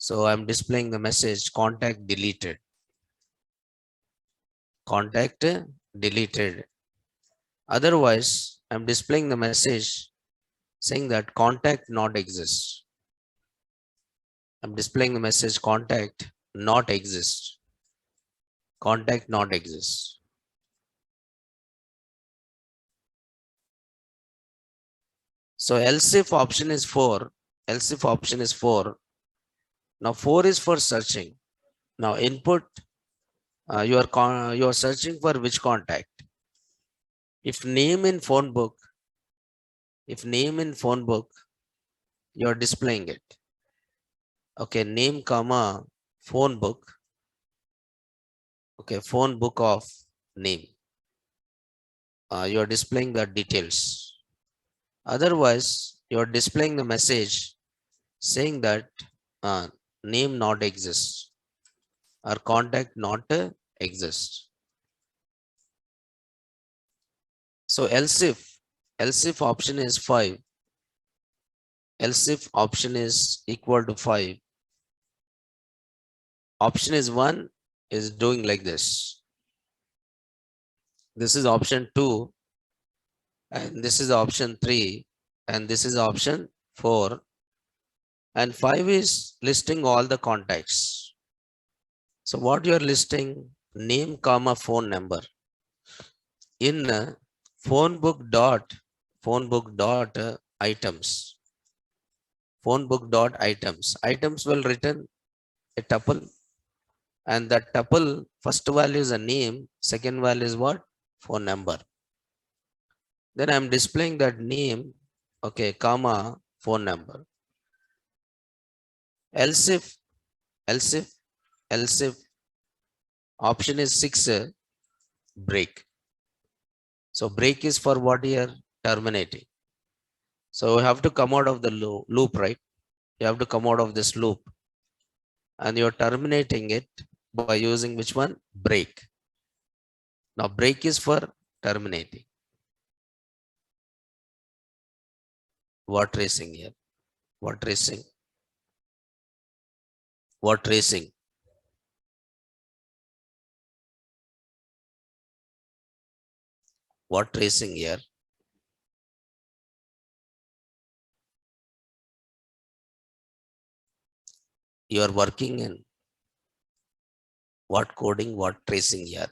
So I'm displaying the message contact deleted. Contact deleted. Otherwise, I'm displaying the message saying that contact not exists. I'm displaying the message contact not exist. Contact not exists. So else if option is 4. Else if option is 4. Now 4 is for searching. Now input, you are searching for which contact. If name in phone book, you are displaying it. Okay, name comma phone book. Okay, phone book of name. You are displaying the details. Otherwise, you are displaying the message saying that name not exists or contact not exist. So else if option is 5, else if option is equal to 5, option is 1 is doing like this. This is option 2, and this is option 3, and this is option 4, and 5 is listing all the contacts. So what you are listing? Name comma phone number. In phone book dot items. Phone book dot items. Items will return a tuple, and that tuple first value is a name, second value is what? Phone number. Then I'm displaying that name, okay, comma phone number. Else if, else if, else if option is 6, break. So break is for what here? Terminating. So we have to come out of the loop, right? You have to come out of this loop, and you're terminating it by using which one? Break. Now break is for terminating. What tracing here? What tracing? What tracing? What tracing here? You are working in what coding? What tracing here?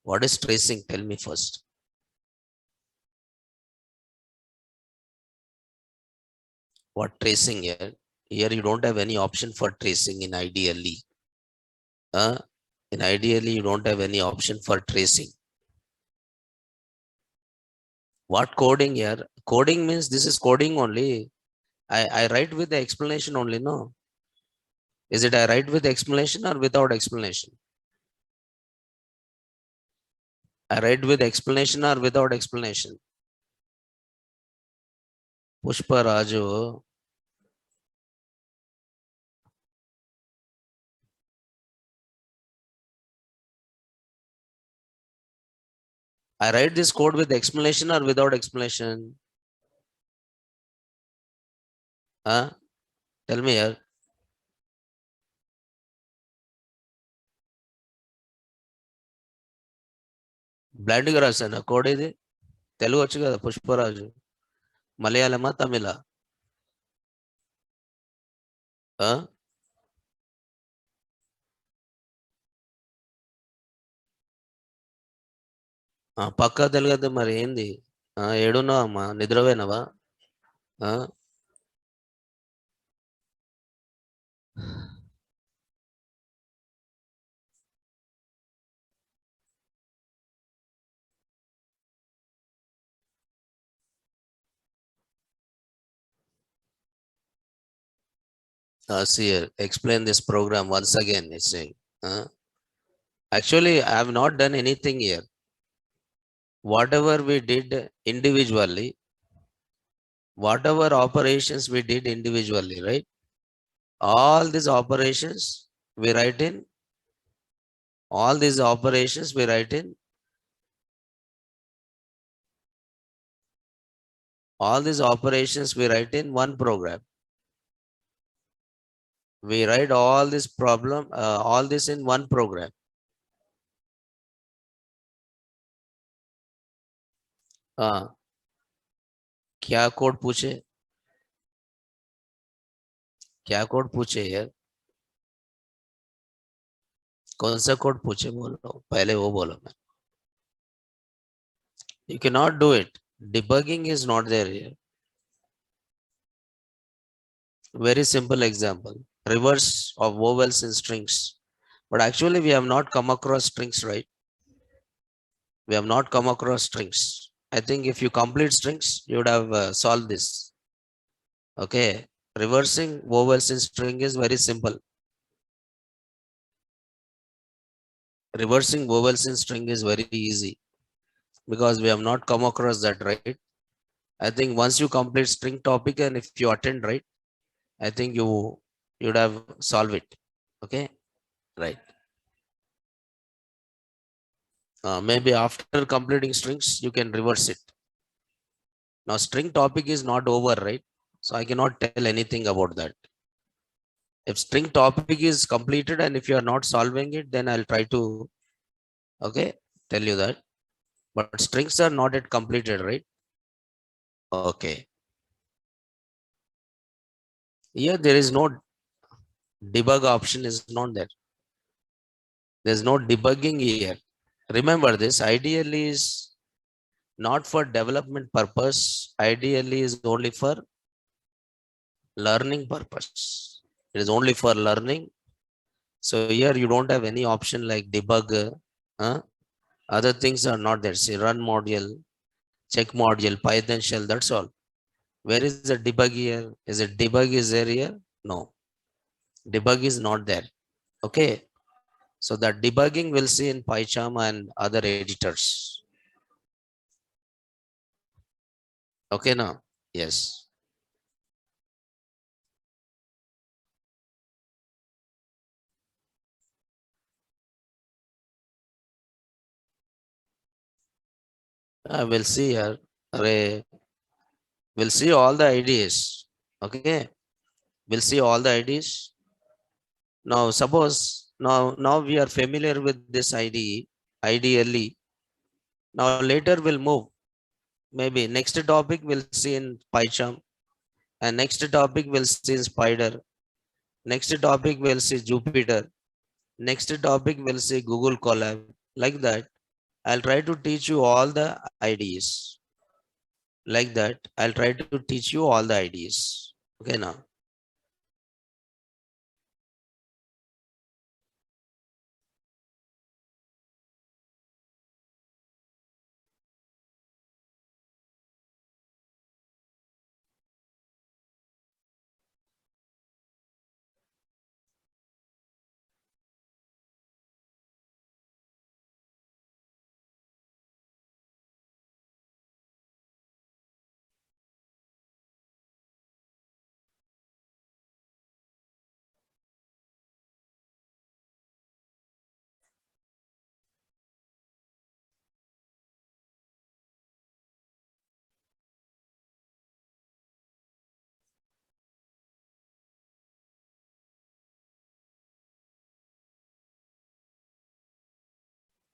What is tracing? Tell me first. What tracing here? Here you don't have any option for tracing in ideally. In ideally you don't have any option for tracing. What coding here? Coding means this is coding only. I write with the explanation only, no? Is it I write with explanation or without explanation? I write with explanation or without explanation? Pushpa Raju. I write this code with explanation or without explanation? Tell me here. Blind గా రాశాను code ఇది. తెలుగు వచ్చు కదా పుష్పరాజు. మలయాళమా తమిళ? పక్కా తెలుగు మరి ఏంది? ఏడున్నావా అమ్మా? నిద్రపోయినావా? See here, explain this program once again. It's saying, actually, I have not done anything here. Whatever we did individually, whatever operations we did individually, right? All these operations we write in. All these operations we write in. All these operations we write in one program. We write all this problem, all this in one program. क्या code पूछे? क्या code पूछे यार? कौन सा code पूछे बोलो, पहले वो बोलो। मैं You cannot do it. Debugging is not there here. Very simple example. Reverse of vowels in strings. But actually we have not come across strings, right? We have not come across strings. I think if you complete strings, you would have solved this. Okay. Reversing vowels in string is very simple. Reversing vowels in string is very easy because we have not come across that, right? I think once you complete string topic and if you attend, right, I think you'd have solved it. Okay, right. Maybe after completing strings, you can reverse it. Now string topic is not over, right? So I cannot tell anything about that. If string topic is completed and if you are not solving it, then I'll try to, okay, tell you that. But strings are not yet completed, right? Okay. Here there is no debug option is not there. There's no debugging here. Remember this, ideally is not for development purpose. Ideally is only for learning purpose. It is only for learning. So here you don't have any option like debug. Other things are not there. See, run module, check module, Python shell, that's all. Where is the debug here? Is it debug is there here? No. Debug is not there. Okay. So that debugging we'll see in PyCharm and other editors. Okay now? Yes. We'll see here. Array. We'll see all the IDs. Okay. We'll see all the IDs. Now suppose now we are familiar with this IDE, ideally. Now later we'll move. Maybe next topic we'll see in PyCharm, and next topic we'll see in Spider. Next topic we'll see Jupyter. Next topic we'll see Google Colab. Like that. I'll try to teach you all the IDs. Like that. I'll try to teach you all the IDs. Okay now.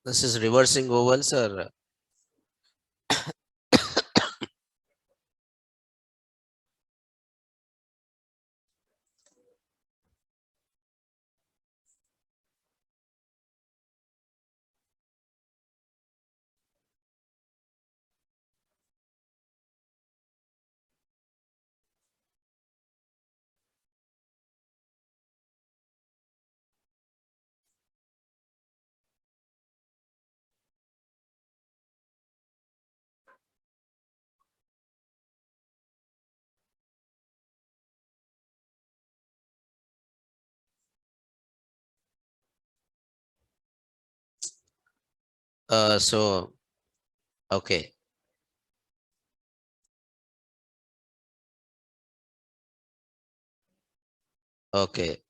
This is reversing vowels or so okay. Okay.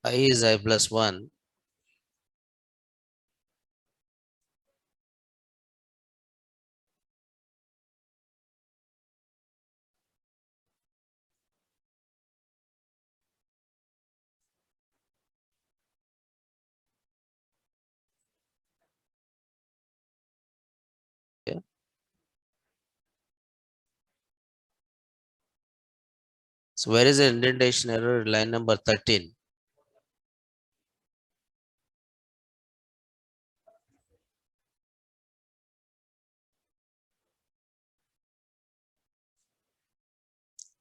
I is I plus 1. So where is the indentation error? Line number 13.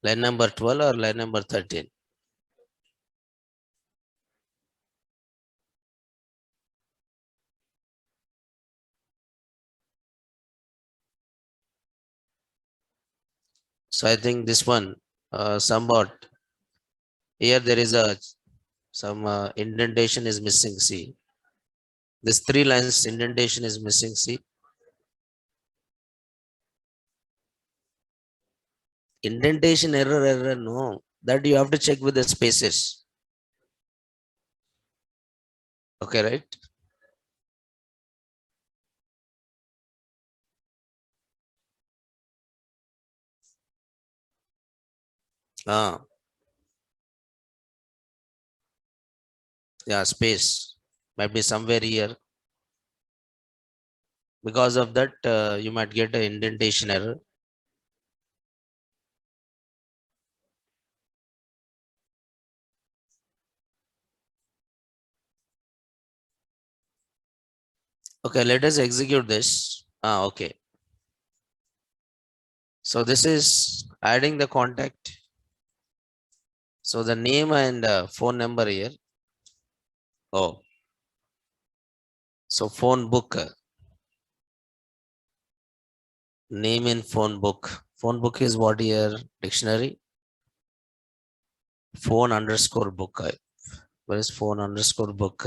Line number 12 or line number 13? So I think this one, somewhat here there is a some indentation is missing. See, this 3 lines indentation is missing. See, indentation error, no, that you have to check with the spaces. Okay, right? Ah, yeah, space might be somewhere here. Because of that, you might get an indentation error. Okay, let us execute this. Ah, okay. So this is adding the contact. So the name and phone number here. Oh, so phone book. Name in phone book. Phone book is what here? Dictionary. Phone underscore book. Where is phone underscore book?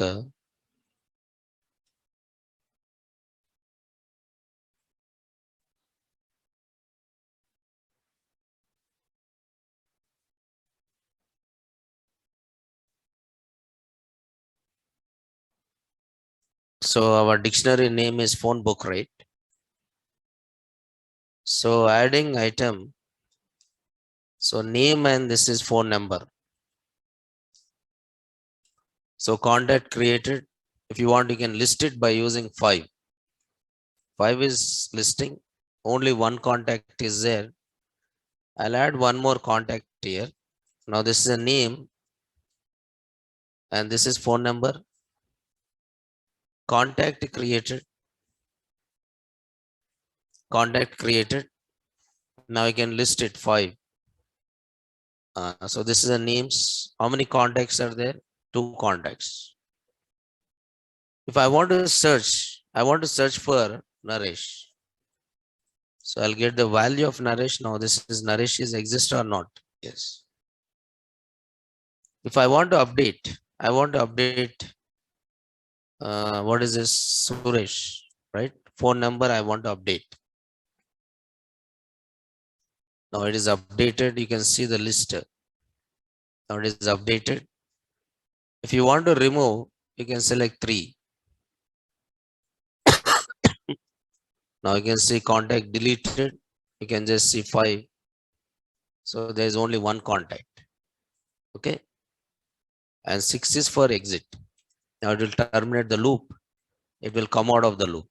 So our dictionary name is phone book, right? So adding item. So name and this is phone number. So contact created. If you want, you can list it by using 5. 5 is listing. Only one contact is there. I'll add one more contact here. Now this is a name and this is phone number. Contact created. Contact created. Now I can list it 5. So this is the names. How many contacts are there? 2 contacts. If I want to search for Naresh. So I'll get the value of Naresh. Now this is Naresh is exist or not? Yes. If I want to update, what is this? Suresh, right? Phone number I want to update. Now it is updated. You can see the list. Now it is updated. If you want to remove, you can select 3. Now you can see contact deleted. You can just see 5. So there is only one contact. Okay. And 6 is for exit. Now it will terminate the loop. It will come out of the loop.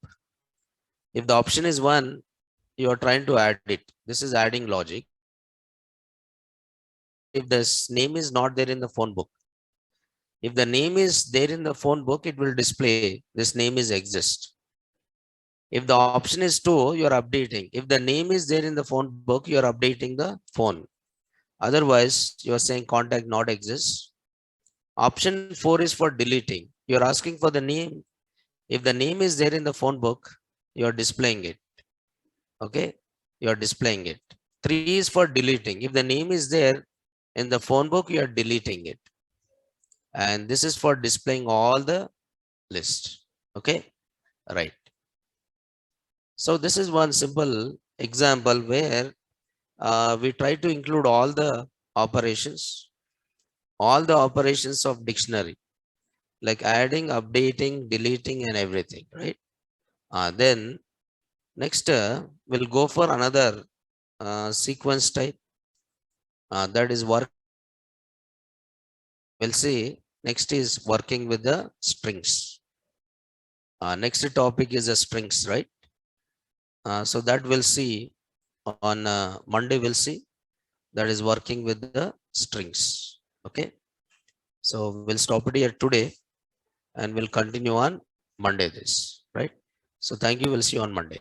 If the option is 1, you are trying to add it. This is adding logic. If this name is not there in the phone book, if the name is there in the phone book, it will display this name is exist. If the option is 2, you are updating. If the name is there in the phone book, you are updating the phone. Otherwise, you are saying contact not exist. Option 4 is for deleting. You are asking for the name. If the name is there in the phone book, you are displaying it. Okay, you are displaying it. 3 is for deleting. If the name is there in the phone book, you are deleting it. And this is for displaying all the list. Okay, right. So this is one simple example where we try to include all the operations of dictionary, like adding, updating, deleting, and everything, right? Then next we'll go for another sequence type that is work. We'll see next is working with the strings. Next topic is the strings, right? So that we'll see on Monday. We'll see that is working with the strings. Okay, so we'll stop it here today and we'll continue on Monday this, right? So thank you, we'll see you on Monday.